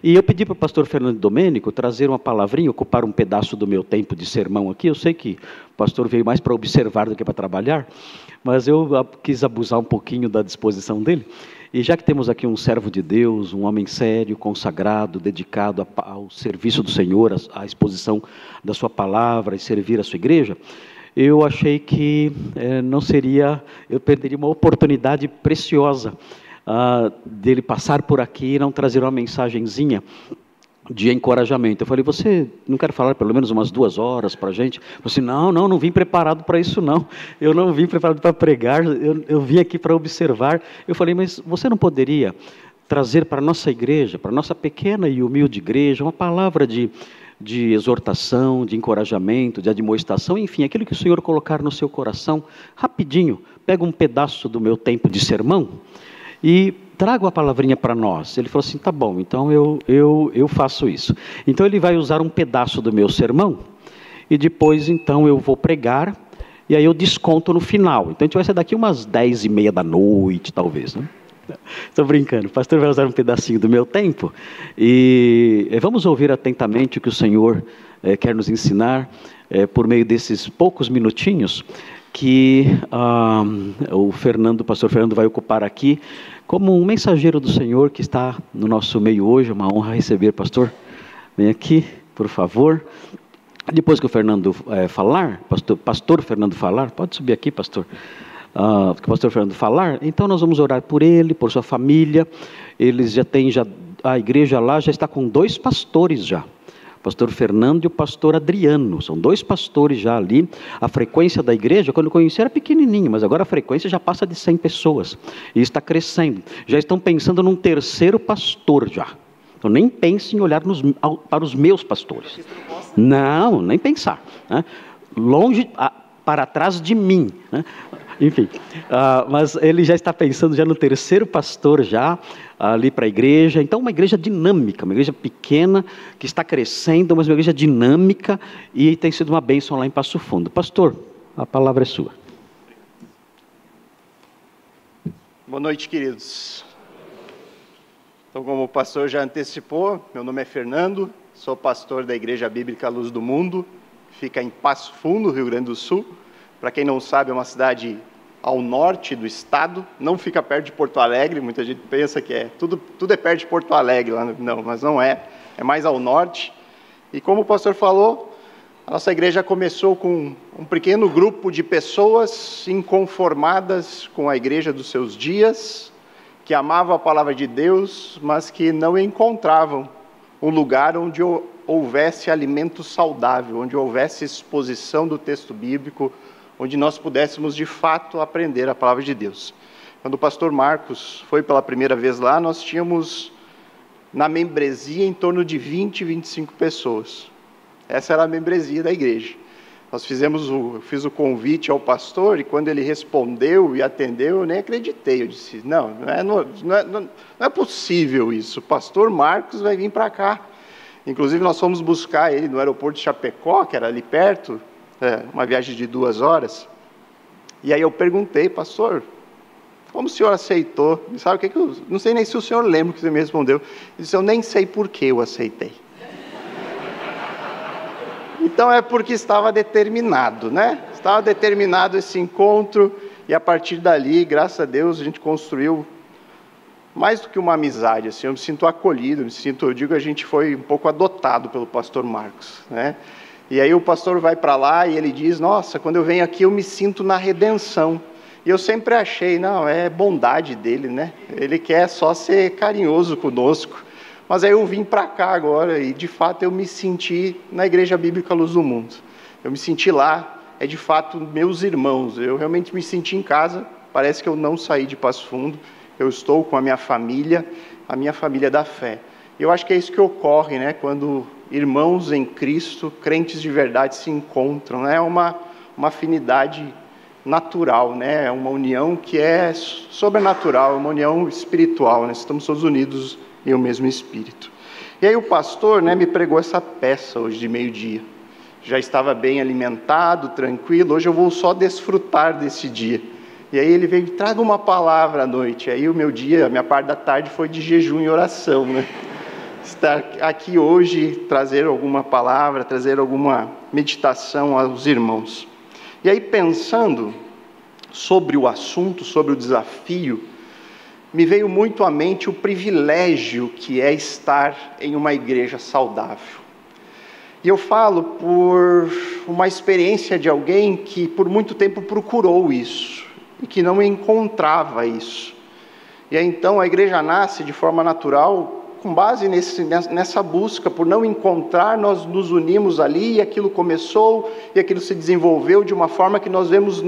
E eu pedi para o pastor Fernando Domênico trazer uma palavrinha, ocupar um pedaço do meu tempo de sermão aqui. Eu sei que o pastor veio mais para observar do que para trabalhar, mas eu quis abusar um pouquinho da disposição dele. E já que temos aqui um servo de Deus, um homem sério, consagrado, dedicado ao serviço do Senhor, à exposição da sua palavra e servir a sua igreja, eu achei que eu perderia uma oportunidade preciosa dele passar por aqui e não trazer uma mensagenzinha de encorajamento. Eu falei, você não quer falar pelo menos umas 2 horas para a gente? Eu falei assim, não vim preparado para isso não, eu não vim preparado para pregar, eu vim aqui para observar. Eu falei, mas você não poderia trazer para a nossa igreja, para a nossa pequena e humilde igreja, uma palavra de exortação, de encorajamento, de admoestação, enfim, aquilo que o Senhor colocar no seu coração, rapidinho, pega um pedaço do meu tempo de sermão e traga uma palavrinha para nós. Ele falou assim, tá bom, então eu faço isso. Então ele vai usar um pedaço do meu sermão, e depois então eu vou pregar, e aí eu desconto no final. Então a gente vai ser daqui umas 10h30 da noite, talvez, né? Estou brincando, o pastor vai usar um pedacinho do meu tempo, e vamos ouvir atentamente o que o Senhor quer nos ensinar, por meio desses poucos minutinhos, que o pastor Fernando vai ocupar aqui, como um mensageiro do Senhor que está no nosso meio hoje. É uma honra receber, pastor. Vem aqui, por favor. Depois que o Fernando falar, pastor Fernando falar, pode subir aqui, pastor. Que o pastor Fernando falar, então nós vamos orar por ele, por sua família. Eles a igreja lá já está com 2 pastores já. O pastor Fernando e o pastor Adriano, são 2 pastores já ali. A frequência da igreja, quando eu conheci, era pequenininha, mas agora a frequência já passa de 100 pessoas, e está crescendo. Já estão pensando num 3º pastor já. Então nem pense em olhar para os meus pastores. Não, nem pensar, né? Longe, para trás de mim, né? Enfim, mas ele já está pensando já no 3º pastor já, ali para a igreja. Então uma igreja dinâmica, uma igreja pequena, que está crescendo, mas uma igreja dinâmica, e tem sido uma bênção lá em Passo Fundo. Pastor, a palavra é sua. Boa noite, queridos. Então, como o pastor já antecipou, meu nome é Fernando, sou pastor da Igreja Bíblica Luz do Mundo, fica em Passo Fundo, Rio Grande do Sul. Para quem não sabe, é uma cidade ao norte do estado, não fica perto de Porto Alegre. Muita gente pensa que tudo é perto de Porto Alegre, lá não, mas não é mais ao norte. E como o pastor falou, a nossa igreja começou com um pequeno grupo de pessoas inconformadas com a igreja dos seus dias, que amavam a palavra de Deus, mas que não encontravam um lugar onde houvesse alimento saudável, onde houvesse exposição do texto bíblico, onde nós pudéssemos, de fato, aprender a palavra de Deus. Quando o pastor Marcos foi pela primeira vez lá, nós tínhamos, na membresia, em torno de 20, 25 pessoas. Essa era a membresia da igreja. Eu fiz o convite ao pastor, e quando ele respondeu e atendeu, eu nem acreditei. Eu disse, não é possível isso. O pastor Marcos vai vir para cá. Inclusive, nós fomos buscar ele no aeroporto de Chapecó, que era ali perto, uma viagem de 2 horas, e aí eu perguntei, pastor, como o senhor aceitou? E sabe o que eu não sei nem se o senhor lembra o que você me respondeu. Ele disse, eu nem sei por que eu aceitei. Então é porque estava determinado, né? Estava determinado esse encontro, e a partir dali, graças a Deus, a gente construiu mais do que uma amizade, assim. Eu me sinto acolhido, eu digo, a gente foi um pouco adotado pelo pastor Marcos, né? E aí o pastor vai para lá e ele diz, nossa, quando eu venho aqui eu me sinto na redenção. E eu sempre achei, não, é bondade dele, né? Ele quer só ser carinhoso conosco. Mas aí eu vim para cá agora e, de fato, eu me senti na Igreja Bíblica Luz do Mundo. Eu me senti lá, de fato, meus irmãos. Eu realmente me senti em casa, parece que eu não saí de Passo Fundo. Eu estou com a minha família da fé. E eu acho que é isso que ocorre, né? Quando irmãos em Cristo, crentes de verdade, se encontram, né? É uma afinidade natural, né? É uma união que é sobrenatural, é uma união espiritual, né? Estamos todos unidos em o mesmo espírito. E aí o pastor, né, me pregou essa peça hoje de meio-dia. Já estava bem alimentado, tranquilo, hoje eu vou só desfrutar desse dia. E aí ele veio, traga uma palavra à noite. Aí o meu dia, a minha parte da tarde foi de jejum e oração, né? estar aqui hoje, trazer alguma palavra, trazer alguma meditação aos irmãos. E aí, pensando sobre o assunto, sobre o desafio, me veio muito à mente o privilégio que é estar em uma igreja saudável. E eu falo por uma experiência de alguém que por muito tempo procurou isso e que não encontrava isso. E aí então a igreja nasce de forma natural, com base nessa busca, por não encontrar, nós nos unimos ali e aquilo começou e aquilo se desenvolveu de uma forma que nós vemos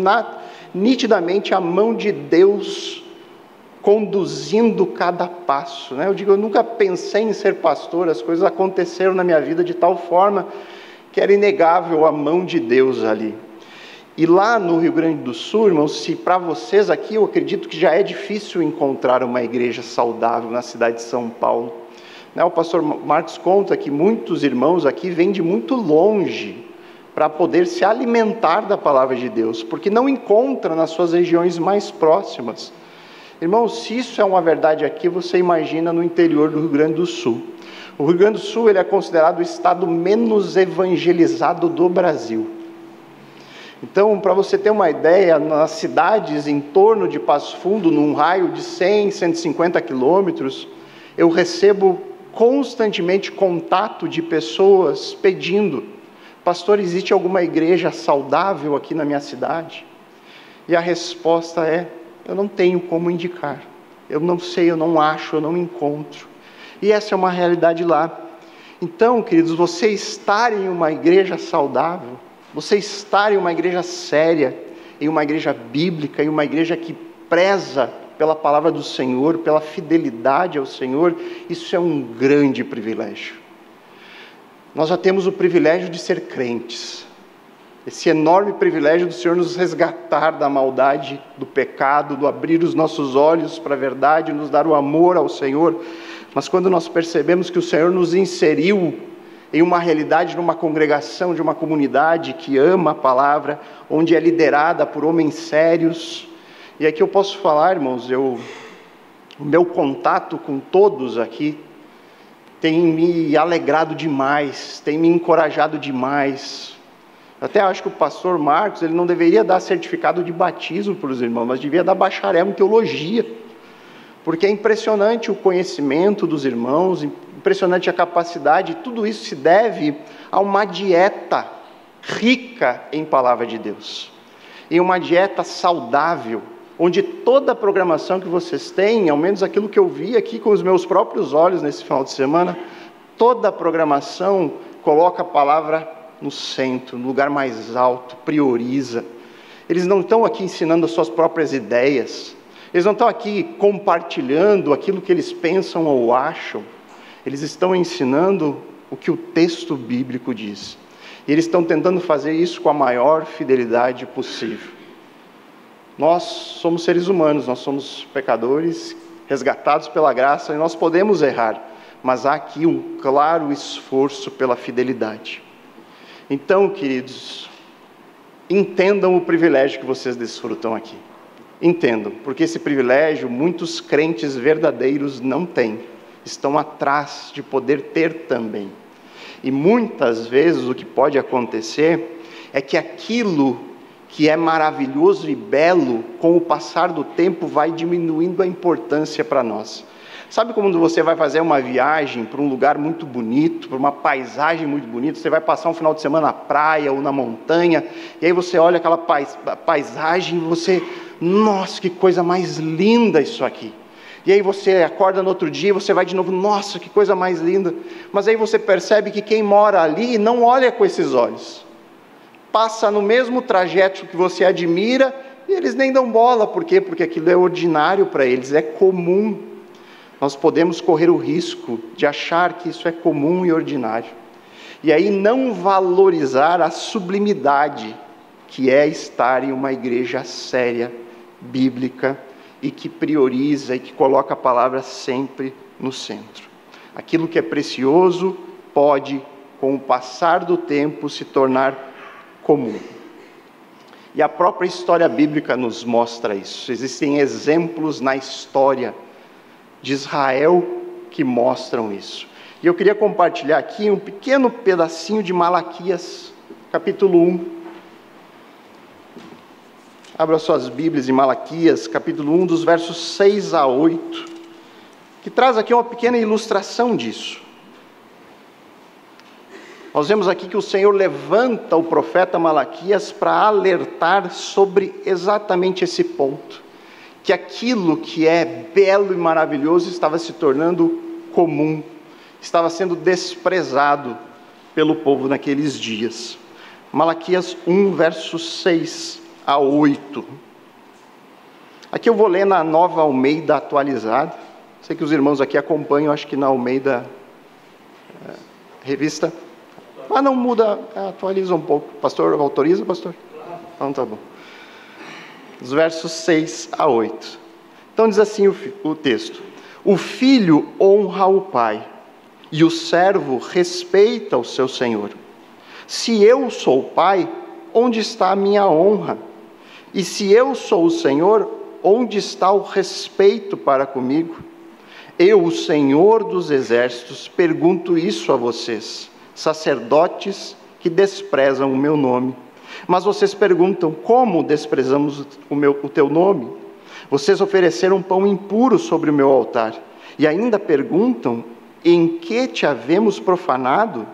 nitidamente a mão de Deus conduzindo cada passo, né? Eu nunca pensei em ser pastor, as coisas aconteceram na minha vida de tal forma que era inegável a mão de Deus ali. E lá no Rio Grande do Sul, irmãos, se para vocês aqui, eu acredito que já é difícil encontrar uma igreja saudável na cidade de São Paulo. Né? O pastor Marcos conta que muitos irmãos aqui vêm de muito longe para poder se alimentar da palavra de Deus, porque não encontram nas suas regiões mais próximas. Irmãos, se isso é uma verdade aqui, você imagina no interior do Rio Grande do Sul. O Rio Grande do Sul ele é considerado o estado menos evangelizado do Brasil. Então, para você ter uma ideia, nas cidades em torno de Passo Fundo, num raio de 100, 150 quilômetros, eu recebo constantemente contato de pessoas pedindo: pastor, existe alguma igreja saudável aqui na minha cidade? E a resposta é: eu não tenho como indicar, eu não sei, eu não acho, eu não encontro. E essa é uma realidade lá. Então, queridos, você estar em uma igreja saudável, você estar em uma igreja séria, em uma igreja bíblica, em uma igreja que preza pela palavra do Senhor, pela fidelidade ao Senhor, isso é um grande privilégio. Nós já temos o privilégio de ser crentes. Esse enorme privilégio do Senhor nos resgatar da maldade, do pecado, do abrir os nossos olhos para a verdade, nos dar o amor ao Senhor. Mas quando nós percebemos que o Senhor nos inseriu em uma realidade, numa congregação, de uma comunidade que ama a palavra, onde é liderada por homens sérios. E aqui eu posso falar, irmãos, o meu contato com todos aqui tem me alegrado demais, tem me encorajado demais. Até acho que o pastor Marcos, ele não deveria dar certificado de batismo para os irmãos, mas devia dar bacharel em teologia, porque é impressionante o conhecimento dos irmãos, impressionante a capacidade, tudo isso se deve a uma dieta rica em palavra de Deus, em uma dieta saudável, onde toda a programação que vocês têm, ao menos aquilo que eu vi aqui com os meus próprios olhos nesse final de semana, toda a programação coloca a palavra no centro, no lugar mais alto, prioriza. Eles não estão aqui ensinando as suas próprias ideias, eles não estão aqui compartilhando aquilo que eles pensam ou acham, eles estão ensinando o que o texto bíblico diz, e eles estão tentando fazer isso com a maior fidelidade possível. Nós somos seres humanos, nós somos pecadores, resgatados pela graça, e nós podemos errar, mas há aqui um claro esforço pela fidelidade. Então, queridos, entendam o privilégio que vocês desfrutam aqui. Entendam, porque esse privilégio muitos crentes verdadeiros não têm. Estão atrás de poder ter também. E muitas vezes o que pode acontecer é que aquilo que é maravilhoso e belo, com o passar do tempo, vai diminuindo a importância para nós. Sabe quando você vai fazer uma viagem para um lugar muito bonito, para uma paisagem muito bonita, você vai passar um final de semana na praia ou na montanha, e aí você olha aquela paisagem e você, nossa, que coisa mais linda isso aqui. E aí você acorda no outro dia e você vai de novo, nossa, que coisa mais linda. Mas aí você percebe que quem mora ali não olha com esses olhos. Passa no mesmo trajeto que você admira e eles nem dão bola. Por quê? Porque aquilo é ordinário para eles, é comum. Nós podemos correr o risco de achar que isso é comum e ordinário. E aí não valorizar a sublimidade que é estar em uma igreja séria, bíblica, e que prioriza e que coloca a palavra sempre no centro. Aquilo que é precioso pode, com o passar do tempo, se tornar comum. E a própria história bíblica nos mostra isso. Existem exemplos na história de Israel que mostram isso. E eu queria compartilhar aqui um pequeno pedacinho de Malaquias, capítulo 1. Abra suas Bíblias em Malaquias, capítulo 1, dos versos 6 a 8, que traz aqui uma pequena ilustração disso. Nós vemos aqui que o Senhor levanta o profeta Malaquias para alertar sobre exatamente esse ponto, que aquilo que é belo e maravilhoso estava se tornando comum, estava sendo desprezado pelo povo naqueles dias. Malaquias 1, versos 6 a 8. Aqui eu vou ler na Nova Almeida atualizada. Sei que os irmãos aqui acompanham, acho que na Almeida revista. Ah, não muda, atualiza um pouco. Pastor, autoriza, pastor? Então tá bom. Os versos 6 a 8. Então diz assim o texto: o filho honra o pai, e o servo respeita o seu senhor. Se eu sou o pai, onde está a minha honra? E se eu sou o Senhor, onde está o respeito para comigo? Eu, o Senhor dos exércitos, pergunto isso a vocês, sacerdotes que desprezam o meu nome. Mas vocês perguntam: como desprezamos o teu nome? Vocês ofereceram pão impuro sobre o meu altar, e ainda perguntam: em que te havemos profanado?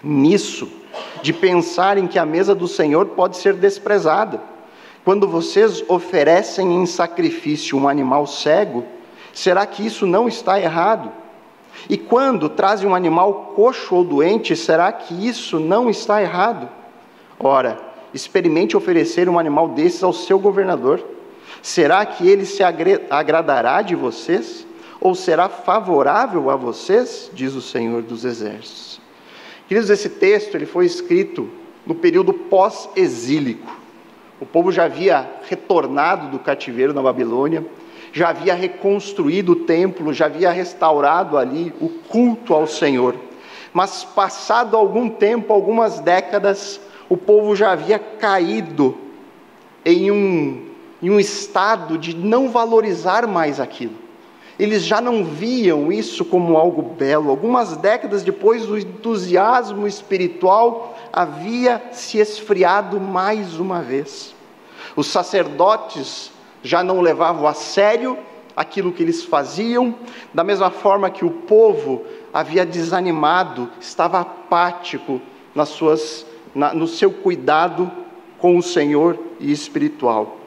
Nisso, de pensarem que a mesa do Senhor pode ser desprezada. Quando vocês oferecem em sacrifício um animal cego, será que isso não está errado? E quando trazem um animal coxo ou doente, será que isso não está errado? Ora, experimente oferecer um animal desses ao seu governador. Será que ele se agradará de vocês? Ou será favorável a vocês? Diz o Senhor dos exércitos. Queridos, esse texto ele foi escrito no período pós-exílico. O povo já havia retornado do cativeiro na Babilônia, já havia reconstruído o templo, já havia restaurado ali o culto ao Senhor. Mas passado algum tempo, algumas décadas, o povo já havia caído em um estado de não valorizar mais aquilo. Eles já não viam isso como algo belo. Algumas décadas depois, o entusiasmo espiritual havia se esfriado mais uma vez. Os sacerdotes já não levavam a sério aquilo que eles faziam, da mesma forma que o povo havia desanimado, estava apático no seu cuidado com o Senhor e espiritual.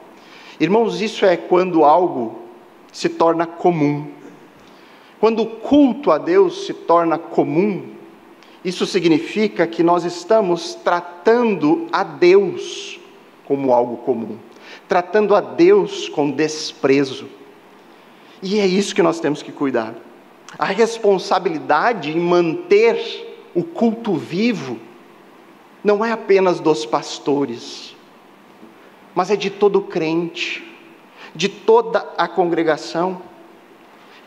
Irmãos, isso é quando algo se torna comum. Quando o culto a Deus se torna comum, isso significa que nós estamos tratando a Deus como algo comum, tratando a Deus com desprezo. E é isso que nós temos que cuidar. A responsabilidade em manter o culto vivo não é apenas dos pastores, mas é de todo crente, de toda a congregação.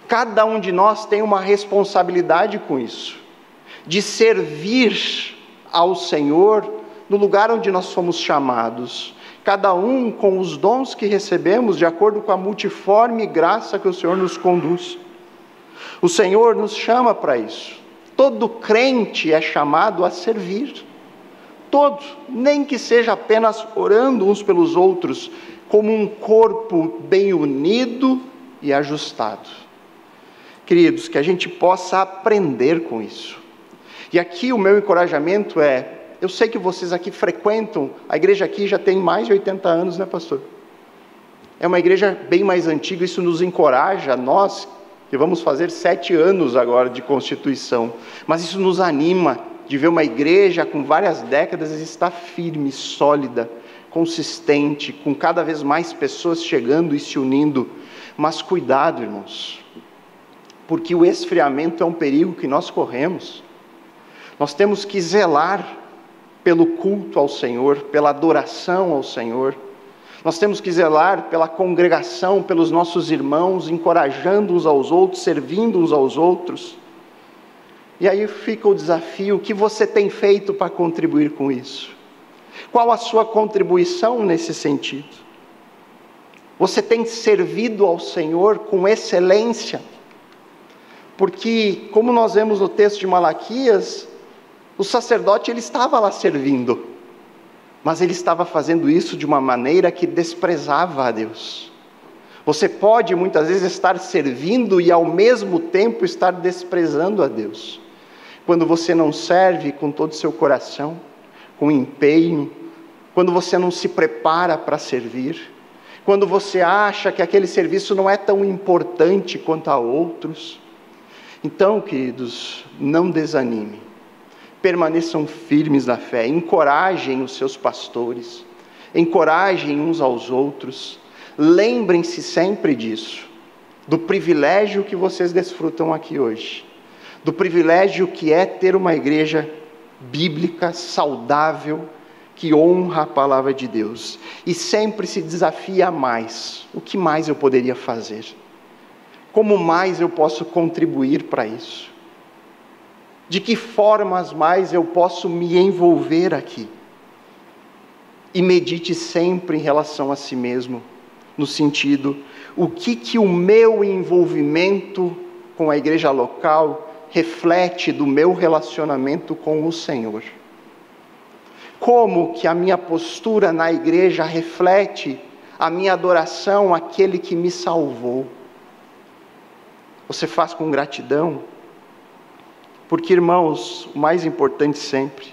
Cada um de nós tem uma responsabilidade com isso, de servir ao Senhor no lugar onde nós fomos chamados, cada um com os dons que recebemos, de acordo com a multiforme graça que o Senhor nos conduz. O Senhor nos chama para isso. Todo crente é chamado a servir. Todos, nem que seja apenas orando uns pelos outros, como um corpo bem unido e ajustado. Queridos, que a gente possa aprender com isso. E aqui o meu encorajamento é, eu sei que vocês aqui frequentam, a igreja aqui já tem mais de 80 anos, né, pastor? É uma igreja bem mais antiga, isso nos encoraja, nós, que vamos fazer 7 anos agora de constituição, mas isso nos anima de ver uma igreja com várias décadas estar firme, sólida, consistente, com cada vez mais pessoas chegando e se unindo. Mas cuidado, irmãos, porque o esfriamento é um perigo que nós corremos. Nós temos que zelar pelo culto ao Senhor, pela adoração ao Senhor. Nós temos que zelar pela congregação, pelos nossos irmãos, encorajando uns aos outros, servindo uns aos outros. E aí fica o desafio: o que você tem feito para contribuir com isso? Qual a sua contribuição nesse sentido? Você tem servido ao Senhor com excelência? Porque, como nós vemos no texto de Malaquias, o sacerdote ele estava lá servindo, mas ele estava fazendo isso de uma maneira que desprezava a Deus. Você pode muitas vezes estar servindo e ao mesmo tempo estar desprezando a Deus. Quando você não serve com todo o seu coração, com empenho, quando você não se prepara para servir, quando você acha que aquele serviço não é tão importante quanto a outros. Então, queridos, não desanime, permaneçam firmes na fé, encorajem os seus pastores, encorajem uns aos outros, lembrem-se sempre disso, do privilégio que vocês desfrutam aqui hoje, do privilégio que é ter uma igreja bíblica, saudável, que honra a palavra de Deus, e sempre se desafia a mais. O que mais eu poderia fazer? Como mais eu posso contribuir para isso? De que formas mais eu posso me envolver aqui? E medite sempre em relação a si mesmo, no sentido, o que o meu envolvimento com a igreja local reflete do meu relacionamento com o Senhor? Como que a minha postura na igreja reflete a minha adoração àquele que me salvou? Você faz com gratidão? Porque, irmãos, o mais importante sempre,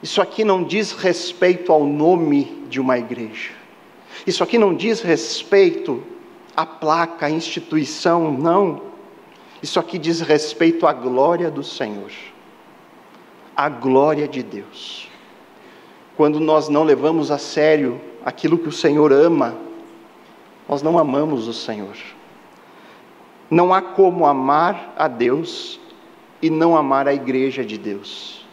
isso aqui não diz respeito ao nome de uma igreja. Isso aqui não diz respeito à placa, à instituição, não. Isso aqui diz respeito à glória do Senhor, à glória de Deus. Quando nós não levamos a sério aquilo que o Senhor ama, nós não amamos o Senhor. Não há como amar a Deus e não amar a igreja de Deus.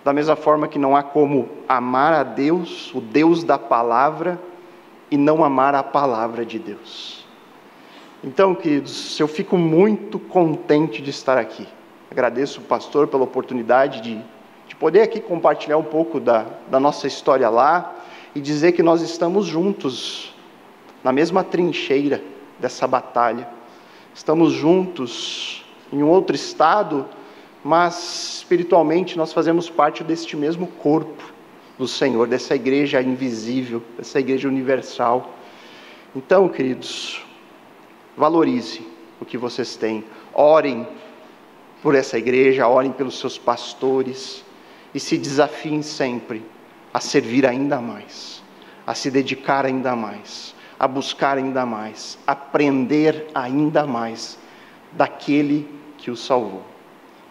Da mesma forma que não há como amar a Deus, o Deus da palavra, e não amar a palavra de Deus. Então, queridos, eu fico muito contente de estar aqui. Agradeço o pastor pela oportunidade de poder aqui compartilhar um pouco da nossa história lá e dizer que nós estamos juntos na mesma trincheira dessa batalha. Estamos juntos em um outro estado, mas espiritualmente nós fazemos parte deste mesmo corpo do Senhor, dessa igreja invisível, dessa igreja universal. Então, queridos, valorize o que vocês têm, orem por essa igreja, orem pelos seus pastores e se desafiem sempre a servir ainda mais, a se dedicar ainda mais, a buscar ainda mais, aprender ainda mais daquele que o salvou.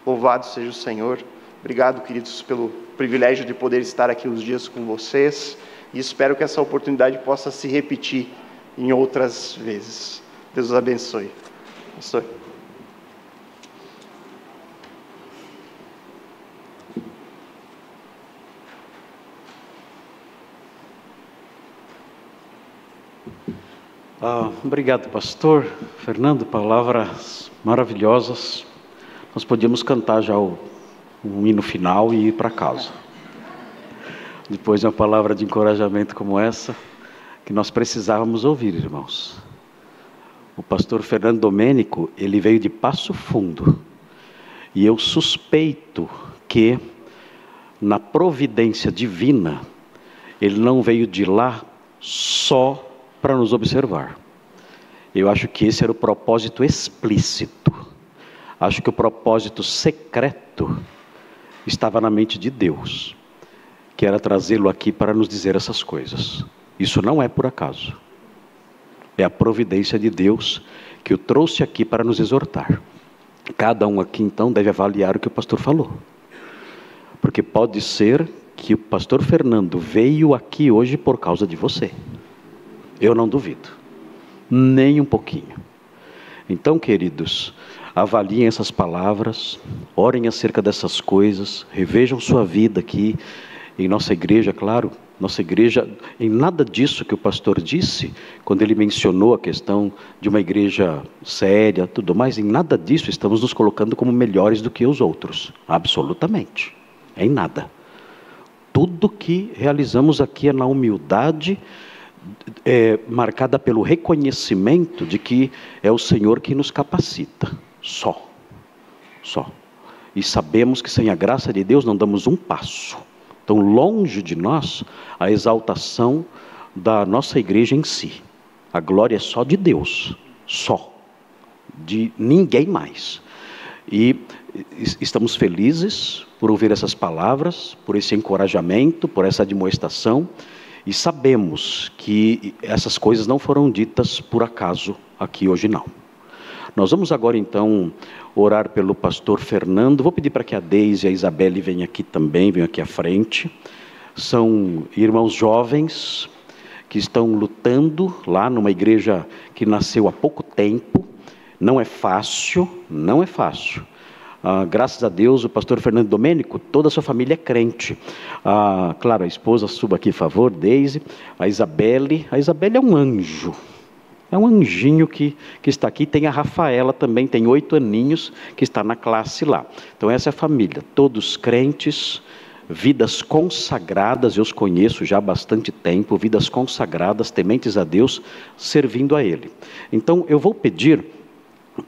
Louvado seja o Senhor. Obrigado, queridos, pelo privilégio de poder estar aqui uns dias com vocês, e espero que essa oportunidade possa se repetir em outras vezes. Deus os abençoe. Pastor. Obrigado, pastor Fernando, palavras maravilhosas. Nós podíamos cantar já um hino final e ir para casa. Depois de uma palavra de encorajamento como essa, que nós precisávamos ouvir, irmãos. O pastor Fernando Domênico, ele veio de Passo Fundo, e eu suspeito que, na providência divina, ele não veio de lá só para nos observar. Eu acho que esse era o propósito explícito. Acho que o propósito secreto estava na mente de Deus, que era trazê-lo aqui para nos dizer essas coisas. Isso não é por acaso. É a providência de Deus que o trouxe aqui para nos exortar. Cada um aqui, então, deve avaliar o que o pastor falou. Porque pode ser que o pastor Fernando veio aqui hoje por causa de você. Eu não duvido, nem um pouquinho. Então, queridos, avaliem essas palavras, orem acerca dessas coisas, revejam sua vida aqui, em nossa igreja, claro. Nossa igreja, em nada disso que o pastor disse, quando ele mencionou a questão de uma igreja séria, tudo mais, em nada disso estamos nos colocando como melhores do que os outros, absolutamente, em nada. Tudo que realizamos aqui é na humildade, marcada pelo reconhecimento de que é o Senhor que nos capacita. Só. E sabemos que sem a graça de Deus não damos um passo. Então, longe de nós a exaltação da nossa igreja em si. A glória é só de Deus, só. De ninguém mais. E estamos felizes por ouvir essas palavras, por esse encorajamento, por essa admoestação. E sabemos que essas coisas não foram ditas por acaso aqui hoje não. Nós vamos agora então orar pelo pastor Fernando. Vou pedir para que a Deise e a Isabelle venham aqui também, venham aqui à frente. São irmãos jovens que estão lutando lá numa igreja que nasceu há pouco tempo. Não é fácil. Graças a Deus, o pastor Fernando Domênico, toda a sua família é crente. Claro, a esposa, suba aqui, por favor, Deise. A Isabelle é um anjo. É um anjinho que está aqui. Tem a Rafaela também, tem 8 aninhos, que está na classe lá. Então essa é a família, todos crentes, vidas consagradas, eu os conheço já há bastante tempo, vidas consagradas, tementes a Deus, servindo a Ele. Então eu vou pedir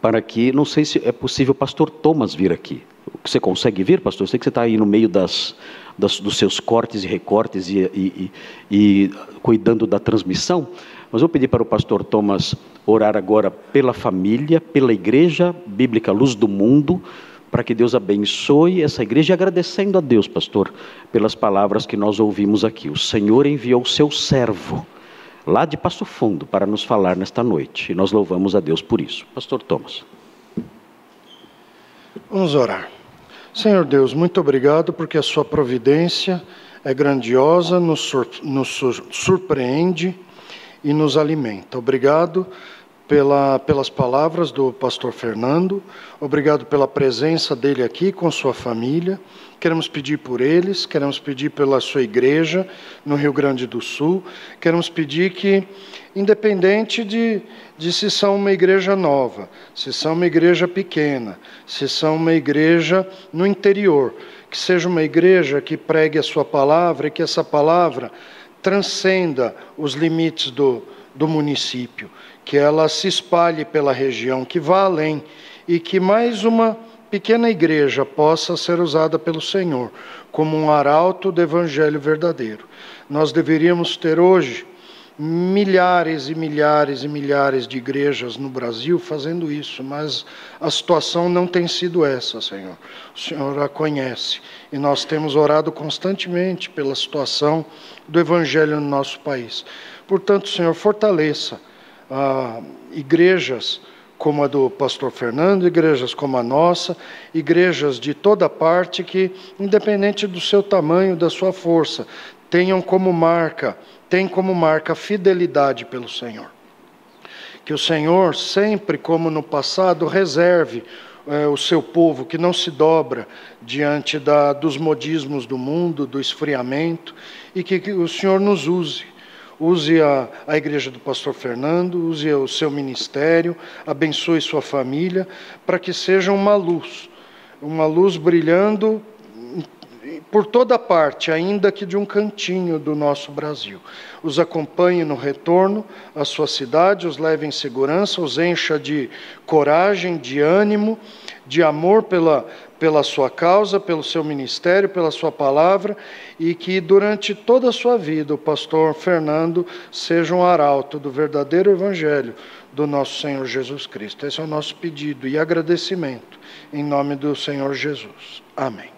para que, não sei se é possível o pastor Thomas vir aqui. Você consegue vir, pastor? Eu sei que você está aí no meio dos seus cortes e recortes e cuidando da transmissão, mas vou pedir para o pastor Thomas orar agora pela família, pela Igreja Bíblica Luz do Mundo, para que Deus abençoe essa igreja, agradecendo a Deus, pastor, pelas palavras que nós ouvimos aqui. O Senhor enviou o seu servo, lá de Passo Fundo, para nos falar nesta noite, e nós louvamos a Deus por isso. Pastor Thomas. Vamos orar. Senhor Deus, muito obrigado, porque a sua providência é grandiosa, nos surpreende e nos alimenta. Obrigado pelas palavras do pastor Fernando, obrigado pela presença dele aqui com sua família. Queremos pedir por eles, queremos pedir pela sua igreja no Rio Grande do Sul, queremos pedir que, independente de se são uma igreja nova, se são uma igreja pequena, se são uma igreja no interior, que seja uma igreja que pregue a sua palavra e que essa palavra transcenda os limites do município, que ela se espalhe pela região, que vá além e que mais uma pequena igreja possa ser usada pelo Senhor como um arauto do evangelho verdadeiro. Nós deveríamos ter hoje milhares e milhares e milhares de igrejas no Brasil fazendo isso, mas a situação não tem sido essa, Senhor. O Senhor a conhece e nós temos orado constantemente pela situação do evangelho no nosso país. Portanto, Senhor, fortaleça igrejas como a do pastor Fernando, igrejas como a nossa, igrejas de toda parte que, independente do seu tamanho, da sua força, tem como marca a fidelidade pelo Senhor. Que o Senhor, sempre como no passado, reserve o seu povo, que não se dobra diante dos modismos do mundo, do esfriamento, e que o Senhor nos use. Use a igreja do pastor Fernando, use o seu ministério, abençoe sua família, para que seja uma luz brilhando por toda parte, ainda que de um cantinho do nosso Brasil. Os acompanhe no retorno à sua cidade, os leve em segurança, os encha de coragem, de ânimo, de amor pela sua causa, pelo seu ministério, pela sua palavra, e que durante toda a sua vida o pastor Fernando seja um arauto do verdadeiro evangelho do nosso Senhor Jesus Cristo. Esse é o nosso pedido e agradecimento, em nome do Senhor Jesus. Amém.